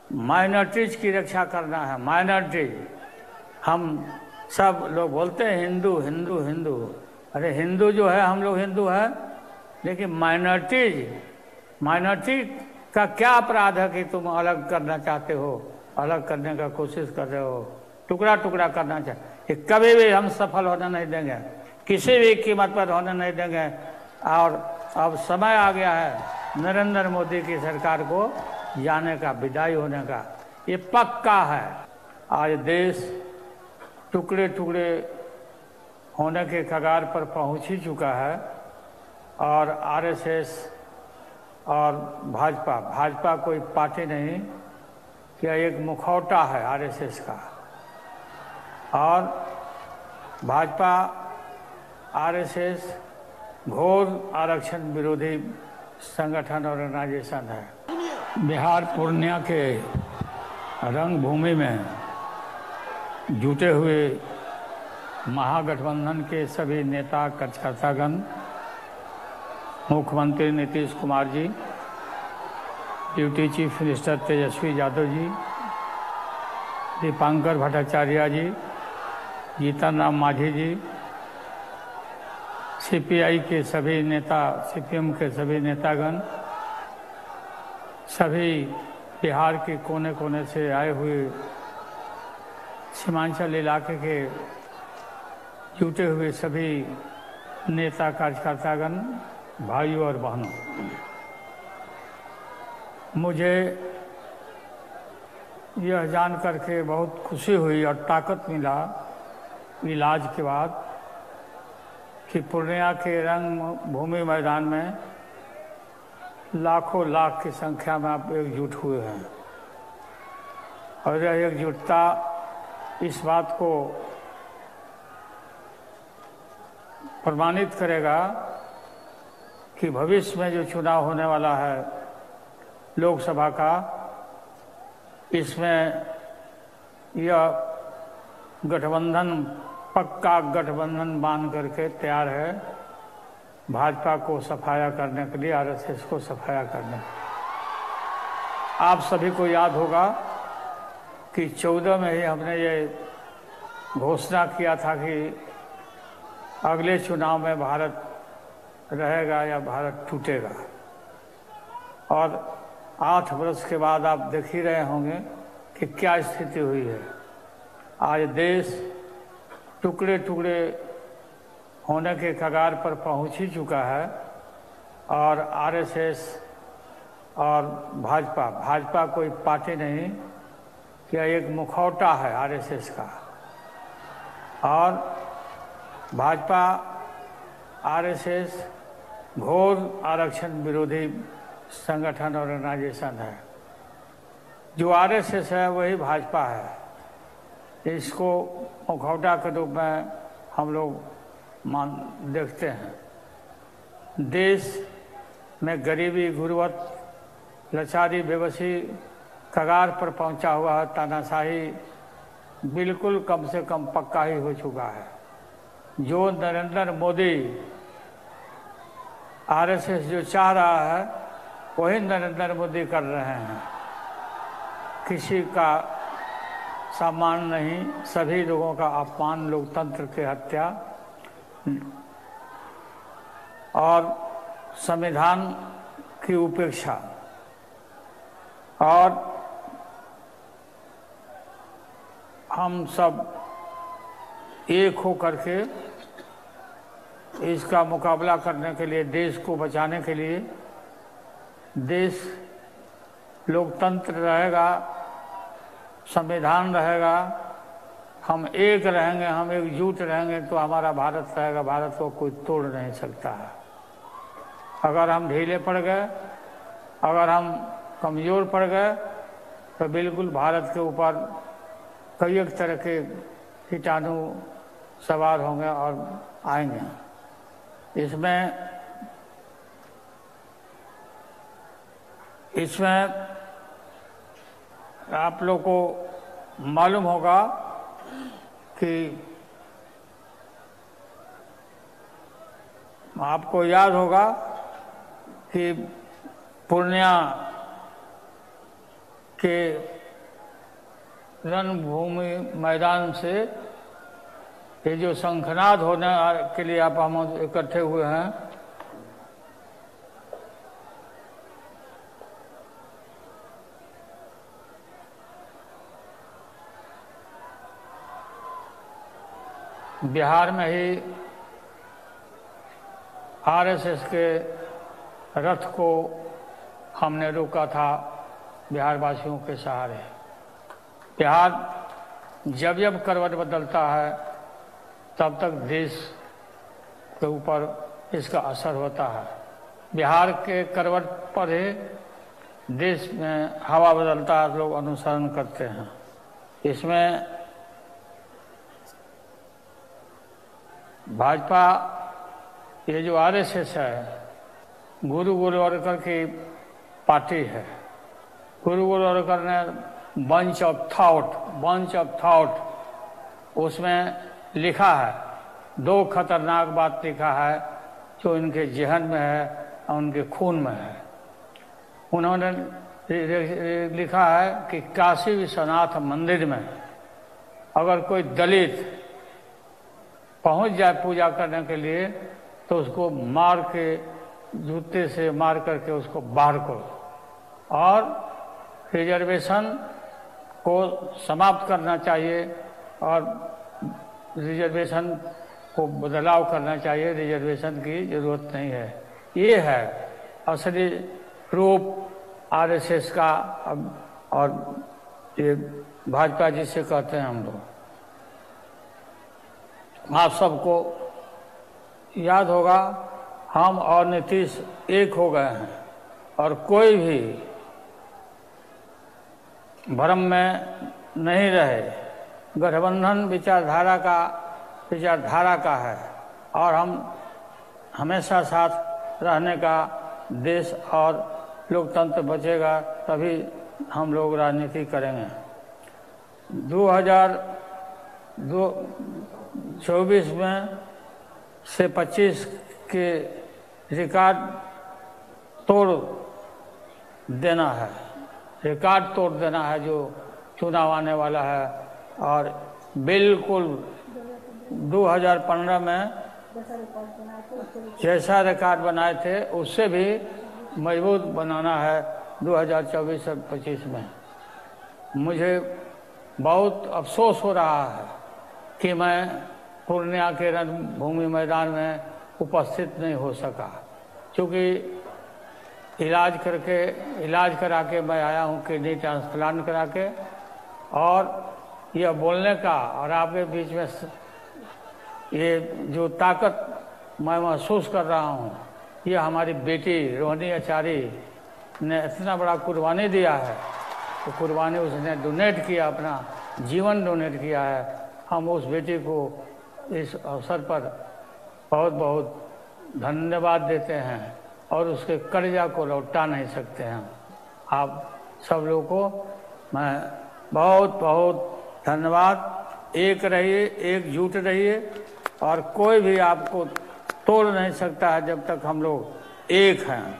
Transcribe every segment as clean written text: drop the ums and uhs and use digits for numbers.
Minorities की रक्षा करना है। माइनॉरिटीज, हम सब लोग बोलते हैं हिंदू हिंदू हिंदू, अरे हिंदू जो है हम लोग हिंदू है, लेकिन माइनॉरिटी का क्या अपराध है कि तुम अलग करना चाहते हो, अलग करने का कोशिश कर रहे हो, टुकड़ा टुकड़ा करना चाहते, कभी भी हम सफल होने नहीं देंगे, किसी भी कीमत पर होने नहीं देंगे। और अब समय आ गया है नरेंद्र मोदी की सरकार को जाने का, विदाई होने का, ये पक्का है। आज देश टुकड़े टुकड़े होने के कगार पर पहुंच ही चुका है। और आरएसएस और भाजपा कोई पार्टी नहीं, क्या एक मुखौटा है आरएसएस का। और भाजपा आरएसएस घोर आरक्षण विरोधी संगठन और ऑर्गेनाइजेशन है। बिहार पूर्णिया के रंगभूमि में जुटे हुए महागठबंधन के सभी नेता कार्यकर्तागण, मुख्यमंत्री Nitish Kumar ji, deputy chief minister Tejashwi Yadav ji, Dipankar Bhattacharya जी, जीतन राम मांझी जी, सीपीआई के सभी नेता, सीपीएम के सभी नेतागण, सभी बिहार के कोने कोने से आए हुए सीमांचल इलाके के जुटे हुए सभी नेता कार्यकर्तागण, भाइयों और बहनों, मुझे यह जान करके बहुत खुशी हुई और ताकत मिला इलाज के बाद कि पूर्णिया के रंगभूमि मैदान में लाखों लाख की संख्या में आप एकजुट हुए हैं। और यह एकजुटता इस बात को प्रमाणित करेगा कि भविष्य में जो चुनाव होने वाला है लोकसभा का, इसमें यह गठबंधन पक्का गठबंधन बांध करके तैयार है भाजपा को सफाया करने के लिए, आरएसएस को सफाया करने। आप सभी को याद होगा कि 14 में ही हमने ये घोषणा किया था कि अगले चुनाव में भारत रहेगा या भारत टूटेगा। और 8 वर्ष के बाद आप देख ही रहे होंगे कि क्या स्थिति हुई है। आज देश टुकड़े टुकड़े होने के कगार पर पहुंच ही चुका है। और आरएसएस और भाजपा कोई पार्टी नहीं, क्या एक मुखौटा है आरएसएस का। और भाजपा आरएसएस घोर आरक्षण विरोधी संगठन और ऑर्गेनाइजेशन है। जो आरएसएस है वही भाजपा है। इसको मुखौटा के रूप में हम लोग देखते हैं। देश में गरीबी, गुर्बत, लाचारी, बेबसी कगार पर पहुंचा हुआ है। तानाशाही बिल्कुल कम से कम पक्का ही हो चुका है। जो नरेंद्र मोदी, आरएसएस जो चाह रहा है वही नरेंद्र मोदी कर रहे हैं। किसी का सम्मान नहीं, सभी लोगों का अपमान, लोकतंत्र की हत्या और संविधान की उपेक्षा। और हम सब एक हो करके इसका मुकाबला करने के लिए, देश को बचाने के लिए, देश लोकतंत्र रहेगा, संविधान रहेगा, हम एक रहेंगे, हम एकजुट रहेंगे तो हमारा भारत रहेगा। भारत को कोई तोड़ नहीं सकता है। अगर हम ढीले पड़ गए, अगर हम कमज़ोर पड़ गए तो बिल्कुल भारत के ऊपर कई एक तरह के कीटाणु सवार होंगे और आएंगे। इसमें आप लोग को मालूम होगा कि आपको याद होगा कि पूर्णिया के रणभूमि मैदान से ये जो शंखनाद होने के लिए आप हम इकट्ठे हुए हैं, बिहार में ही आरएसएस के रथ को हमने रोका था बिहार वासियों के सहारे। बिहार जब जब करवट बदलता है तब तक देश के ऊपर इसका असर होता है। बिहार के करवट पर ही देश में हवा बदलता है, लोग अनुसरण करते हैं। इसमें भाजपा, ये जो आरएसएस है, गुरु गोलवलकर की पार्टी है। गुरु गोलवलकर ने बंच ऑफ थॉट उसमें लिखा है, दो खतरनाक बात लिखा है जो इनके जहन में है और उनके खून में है। उन्होंने लिखा है कि काशी विश्वनाथ मंदिर में अगर कोई दलित पहुंच जाए पूजा करने के लिए तो उसको मार के, जूते से मार करके उसको बाहर करो और रिजर्वेशन को समाप्त करना चाहिए और रिजर्वेशन को बदलाव करना चाहिए। रिजर्वेशन की जरूरत नहीं है। ये है असली रूप आरएसएस का और ये भाजपा जिसे कहते हैं हम लोग। आप सबको याद होगा, हम और नीतीश एक हो गए हैं और कोई भी भ्रम में नहीं रहे। गठबंधन विचारधारा का है और हम हमेशा साथ रहने का, देश और लोकतंत्र बचेगा तभी हम लोग राजनीति करेंगे। 2024 में से 25 के रिकॉर्ड तोड़ देना है जो चुनाव आने वाला है। और बिल्कुल 2015 में जैसा रिकॉर्ड बनाए थे उससे भी मजबूत बनाना है 2024 और 25 में। मुझे बहुत अफसोस हो रहा है कि मैं पूर्णिया के रणभूमि मैदान में उपस्थित नहीं हो सका, क्योंकि इलाज करा के मैं आया हूँ, किडनी ट्रांसप्लांट करा के। और यह बोलने का और आपके बीच में ये जो ताकत मैं महसूस कर रहा हूँ, यह हमारी बेटी रोहिणी आचार्य ने इतना बड़ा कुर्बानी दिया है। तो कुर्बानी उसने डोनेट किया, अपना जीवन डोनेट किया है। हम उस बेटी को इस अवसर पर बहुत बहुत धन्यवाद देते हैं और उसके कर्जा को लौटा नहीं सकते हैं। आप सब लोगों को मैं बहुत बहुत धन्यवाद। एक रहिए, एकजुट रहिए और कोई भी आपको तोड़ नहीं सकता है जब तक हम लोग एक हैं।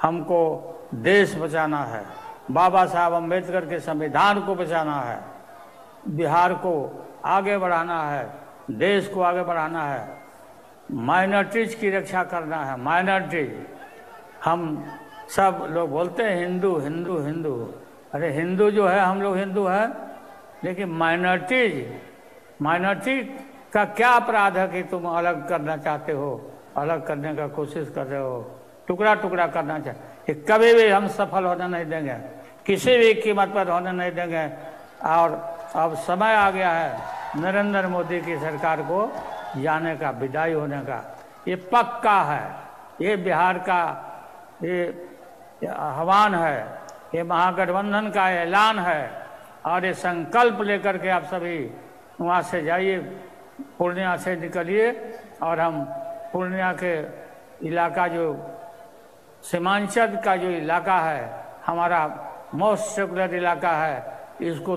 हमको देश बचाना है, बाबा साहब अम्बेडकर के संविधान को बचाना है, बिहार को आगे बढ़ाना है, देश को आगे बढ़ाना है, माइनॉरिटीज की रक्षा करना है। माइनॉरिटीज, हम सब लोग बोलते हैं हिंदू हिंदू हिंदू, अरे हिंदू जो है हम लोग हिंदू हैं, लेकिन माइनॉरिटी का क्या अपराध है कि तुम अलग करना चाहते हो, अलग करने का कोशिश कर रहे हो, टुकड़ा टुकड़ा करना चाहते। कभी भी हम सफल होने नहीं देंगे, किसी भी कीमत पर होने नहीं देंगे। और अब समय आ गया है नरेंद्र मोदी की सरकार को जाने का, विदाई होने का। ये पक्का है, ये बिहार का ये आह्वान है, ये महागठबंधन का ऐलान है। और ये संकल्प लेकर के आप सभी वहाँ से जाइए, पूर्णिया से निकलिए और हम पूर्णिया के इलाका, जो सीमांचल का जो इलाका है, हमारा मोस्ट सेकुलर इलाका है, इसको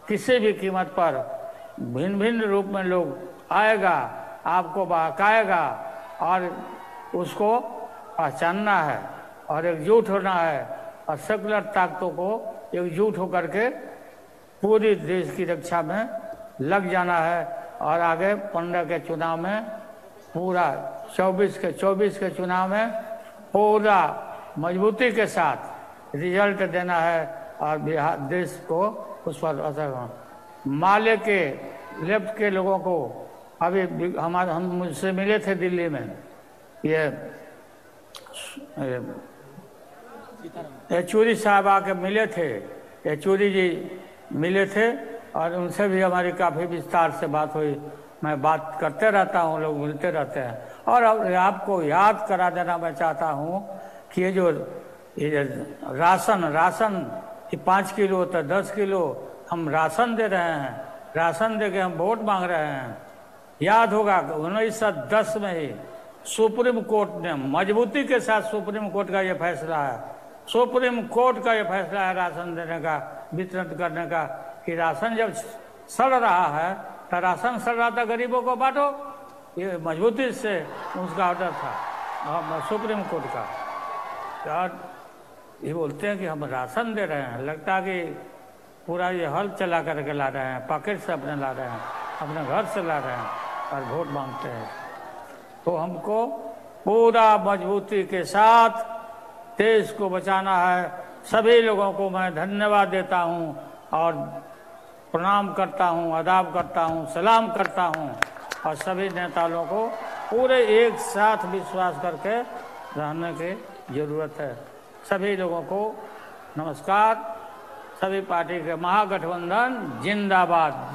किसी भी कीमत पर भिन्न भिन्न रूप में लोग आएगा, आपको बहकाएगा और उसको पहचानना है और एकजुट होना है और सेकुलर ताकतों को एकजुट होकर के पूरी देश की रक्षा में लग जाना है और आगे 15 के चुनाव में पूरा 24 के चुनाव में पूरा मजबूती के साथ रिजल्ट देना है और बिहार देश को उस पर असर। माले के लेफ्ट के लोगों को अभी हम मुझसे मिले थे दिल्ली में, ये येचुरी साहब आके मिले थे, येचुरी जी मिले थे और उनसे भी हमारी काफ़ी विस्तार से बात हुई। मैं बात करते रहता हूँ, लोग मिलते रहते हैं। और अब आपको याद करा देना मैं चाहता हूँ कि ये राशन ये 5 किलो होता है, 10 किलो हम राशन दे रहे हैं, राशन दे के हम वोट मांग रहे हैं। याद होगा 1910 में ही सुप्रीम कोर्ट ने मजबूती के साथ, सुप्रीम कोर्ट का ये फैसला है, सुप्रीम कोर्ट का ये फैसला है राशन देने का, वितरण करने का, कि राशन जब सड़ रहा है तो राशन सड़ रहा था, गरीबों को बांटो। ये मजबूती से उसका ऑर्डर था सुप्रीम कोर्ट का। और ये बोलते हैं कि हम राशन दे रहे हैं, लगता है कि पूरा ये हल चला करके ला रहे हैं, पॉकेट से अपने ला रहे हैं, अपने घर से ला रहे हैं और वोट मांगते हैं। तो हमको पूरा मजबूती के साथ देश को बचाना है। सभी लोगों को मैं धन्यवाद देता हूं और प्रणाम करता हूं, आदाब करता हूं, सलाम करता हूं और सभी नेताओं को पूरे एक साथ विश्वास करके रहने की जरूरत है। सभी लोगों को नमस्कार। सभी पार्टी के महागठबंधन जिंदाबाद।